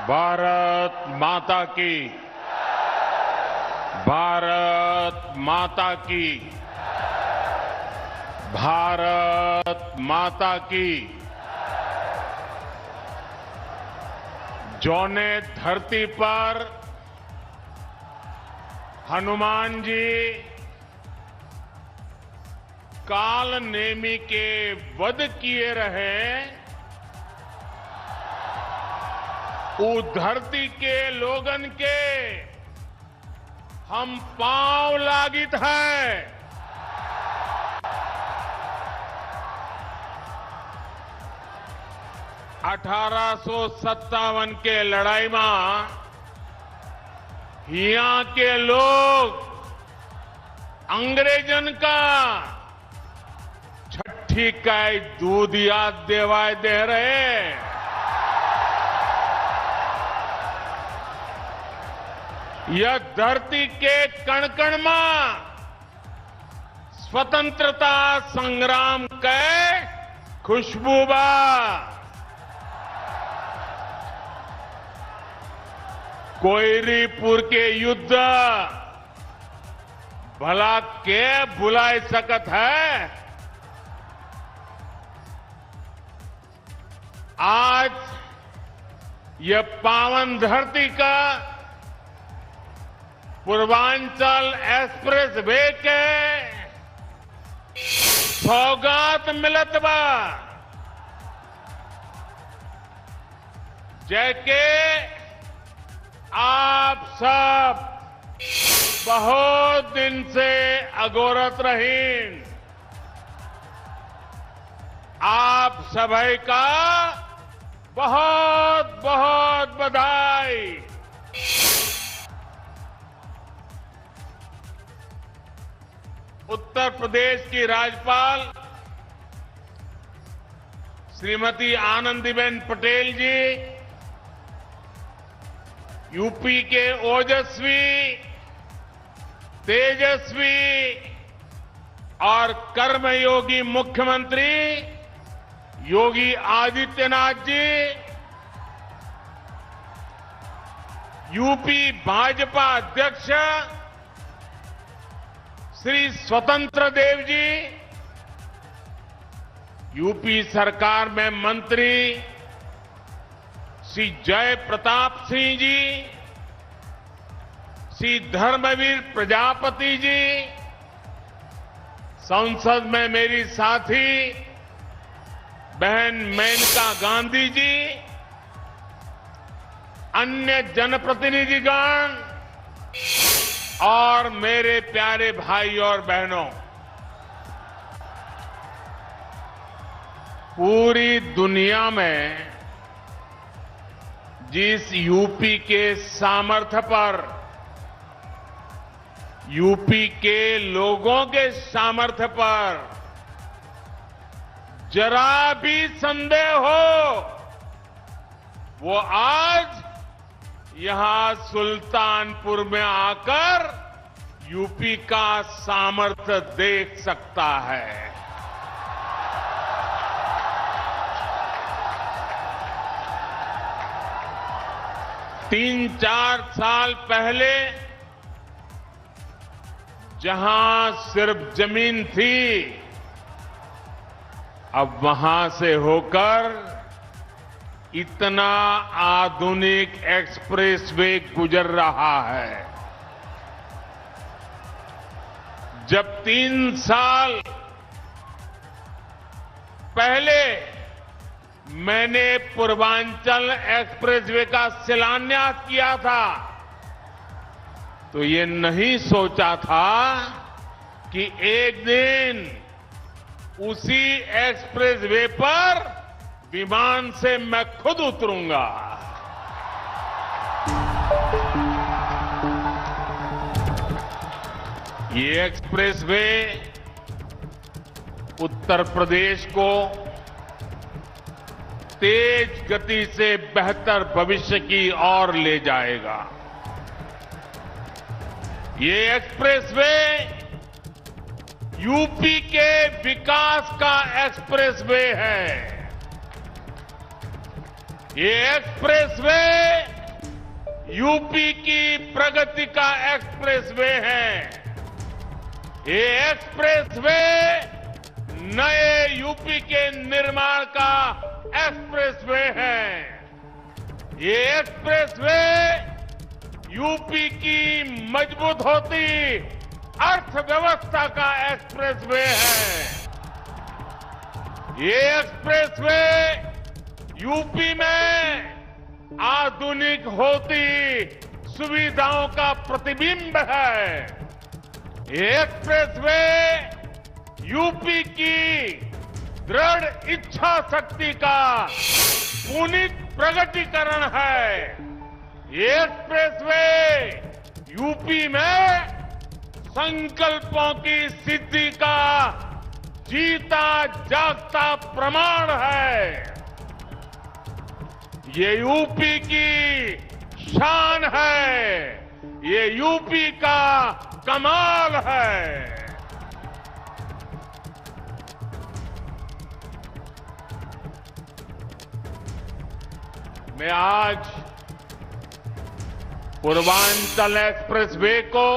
भारत माता की, भारत माता की, भारत माता की। जौने धरती पर हनुमान जी काल नेमी के वध किए रहे, उस धरती के लोगन के हम पांव लागित है। 1857 के लड़ाई में यहाँ के लोग अंग्रेजन का छठी का दूध याद देवाय दे रहे। यह धरती के कण कण में स्वतंत्रता संग्राम के खुशबू बा। कोयरीपुर के युद्ध भला के भुलाए सकत है। आज यह पावन धरती का पूर्वांचल एक्सप्रेस वे के सौगात मिलत बा। जैके आप सब बहुत दिन से अगोरत रहीन। आप सभी का बहुत बहुत बधाई। उत्तर प्रदेश की राज्यपाल श्रीमती आनंदीबेन पटेल जी, यूपी के ओजस्वी, तेजस्वी और कर्मयोगी मुख्यमंत्री योगी आदित्यनाथ जी, यूपी भाजपा अध्यक्ष श्री स्वतंत्र देव जी, यूपी सरकार में मंत्री श्री जय प्रताप सिंह जी, श्री धर्मवीर प्रजापति जी, संसद में मेरी साथी बहन मेनका गांधी जी, अन्य जनप्रतिनिधिगण और मेरे प्यारे भाई और बहनों, पूरी दुनिया में जिस यूपी के सामर्थ्य पर, यूपी के लोगों के सामर्थ्य पर जरा भी संदेह हो, वो आज यहां सुल्तानपुर में आकर यूपी का सामर्थ्य देख सकता है। तीन चार साल पहले जहां सिर्फ जमीन थी, अब वहां से होकर इतना आधुनिक एक्सप्रेसवे गुजर रहा है। जब 3 साल पहले मैंने पूर्वांचल एक्सप्रेसवे का शिलान्यास किया था, तो ये नहीं सोचा था कि एक दिन उसी एक्सप्रेसवे पर विमान से मैं खुद उतरूंगा। ये एक्सप्रेसवे उत्तर प्रदेश को तेज गति से बेहतर भविष्य की ओर ले जाएगा। ये एक्सप्रेसवे यूपी के विकास का एक्सप्रेसवे है। ये एक्सप्रेसवे यूपी की प्रगति का एक्सप्रेसवे है। ये एक्सप्रेसवे नए यूपी के निर्माण का एक्सप्रेसवे है। ये एक्सप्रेसवे यूपी की मजबूत होती अर्थव्यवस्था का एक्सप्रेसवे है। ये एक्सप्रेसवे यूपी में आधुनिक होती सुविधाओं का प्रतिबिंब है। ये एक्सप्रेसवे यूपी की दृढ़ इच्छा शक्ति का पुनीत प्रगटीकरण है। ये एक्सप्रेसवे यूपी में संकल्पों की सिद्धि का जीता जागता प्रमाण है। ये यूपी की शान है। ये यूपी का कमाल है। मैं आज पूर्वांचल एक्सप्रेसवे को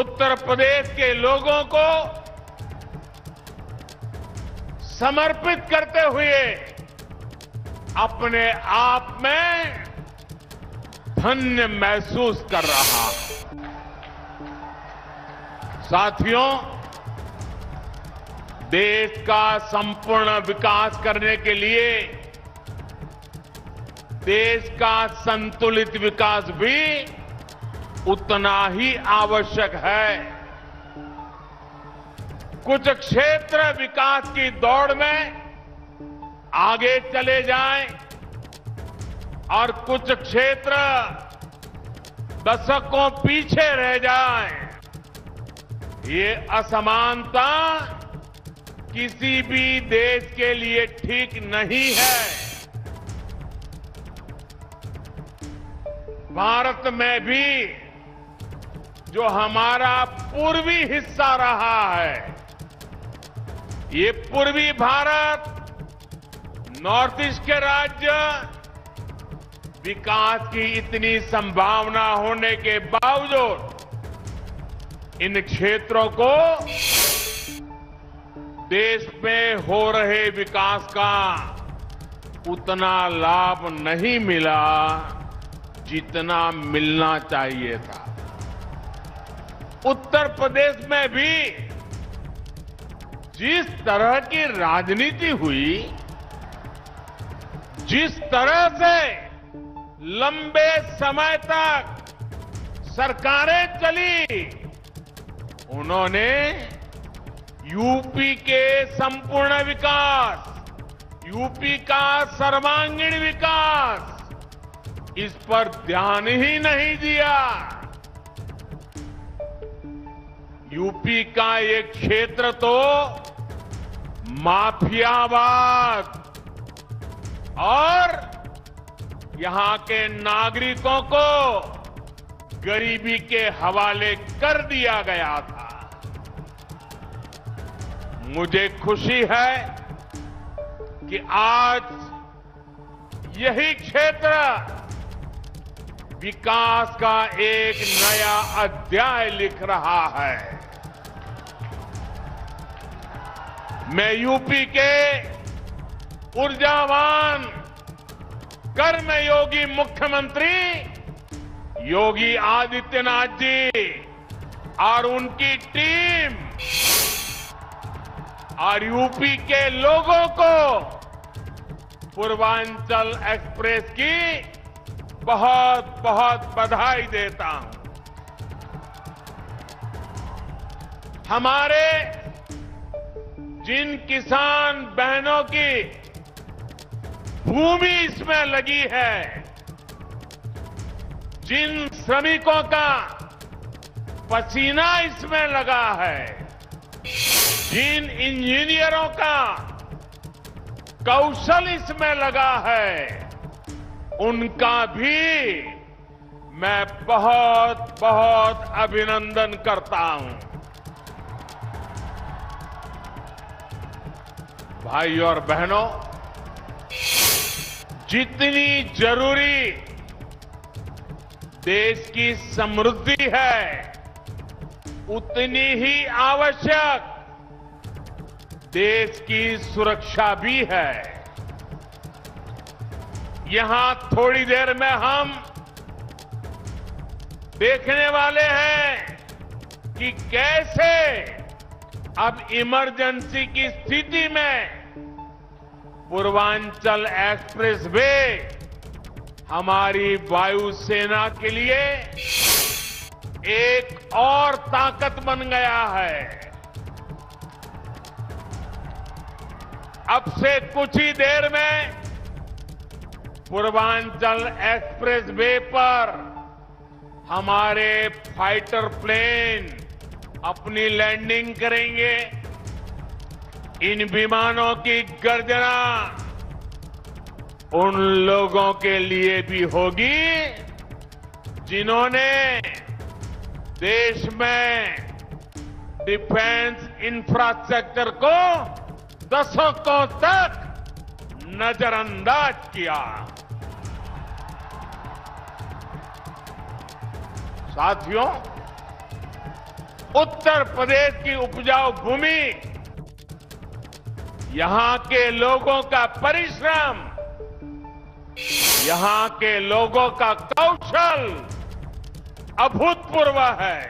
उत्तर प्रदेश के लोगों को समर्पित करते हुए अपने आप में धन्य महसूस कर रहा हूं। साथियों, देश का संपूर्ण विकास करने के लिए देश का संतुलित विकास भी उतना ही आवश्यक है। कुछ क्षेत्र विकास की दौड़ में आगे चले जाएं और कुछ क्षेत्र दशकों पीछे रह जाएं। ये असमानता किसी भी देश के लिए ठीक नहीं है। भारत में भी जो हमारा पूर्वी हिस्सा रहा है, ये पूर्वी भारत, नॉर्थ ईस्ट के राज्य विकास की इतनी संभावना होने के बावजूद इन क्षेत्रों को देश में हो रहे विकास का उतना लाभ नहीं मिला जितना मिलना चाहिए था। उत्तर प्रदेश में भी जिस तरह की राजनीति हुई, जिस तरह से लंबे समय तक सरकारें चली, उन्होंने यूपी के संपूर्ण विकास, यूपी का सर्वांगीण विकास, इस पर ध्यान ही नहीं दिया। यूपी का ये क्षेत्र तो माफियावाद और यहां के नागरिकों को गरीबी के हवाले कर दिया गया था। मुझे खुशी है कि आज यही क्षेत्र विकास का एक नया अध्याय लिख रहा है। मैं यूपी के ऊर्जावान कर्मयोगी मुख्यमंत्री योगी आदित्यनाथ जी और उनकी टीम और यूपी के लोगों को पूर्वांचल एक्सप्रेस की बहुत बहुत बधाई देता हूं। हमारे जिन किसान बहनों की भूमि इसमें लगी है, जिन श्रमिकों का पसीना इसमें लगा है, जिन इंजीनियरों का कौशल इसमें लगा है, उनका भी मैं बहुत बहुत अभिनंदन करता हूं। भाई और बहनों, जितनी जरूरी देश की समृद्धि है, उतनी ही आवश्यक देश की सुरक्षा भी है। यहां थोड़ी देर में हम देखने वाले हैं कि कैसे अब इमरजेंसी की स्थिति में पूर्वांचल एक्सप्रेस वे हमारी वायुसेना के लिए एक और ताकत बन गया है। अब से कुछ ही देर में पूर्वांचल एक्सप्रेस वे पर हमारे फाइटर प्लेन अपनी लैंडिंग करेंगे। इन विमानों की गर्जना उन लोगों के लिए भी होगी जिन्होंने देश में डिफेंस इंफ्रास्ट्रक्चर को दशकों तक नजरअंदाज किया। साथियों, उत्तर प्रदेश की उपजाऊ भूमि, यहां के लोगों का परिश्रम, यहां के लोगों का कौशल अभूतपूर्व है।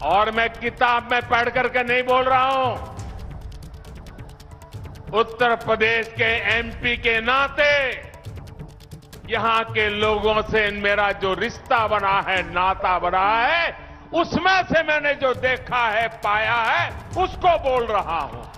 और मैं किताब में पढ़ करके नहीं बोल रहा हूं, उत्तर प्रदेश के एमपी के नाते यहां के लोगों से मेरा जो रिश्ता बना है, नाता बना है, उसमें से मैंने जो देखा है, पाया है, उसको बोल रहा हूं।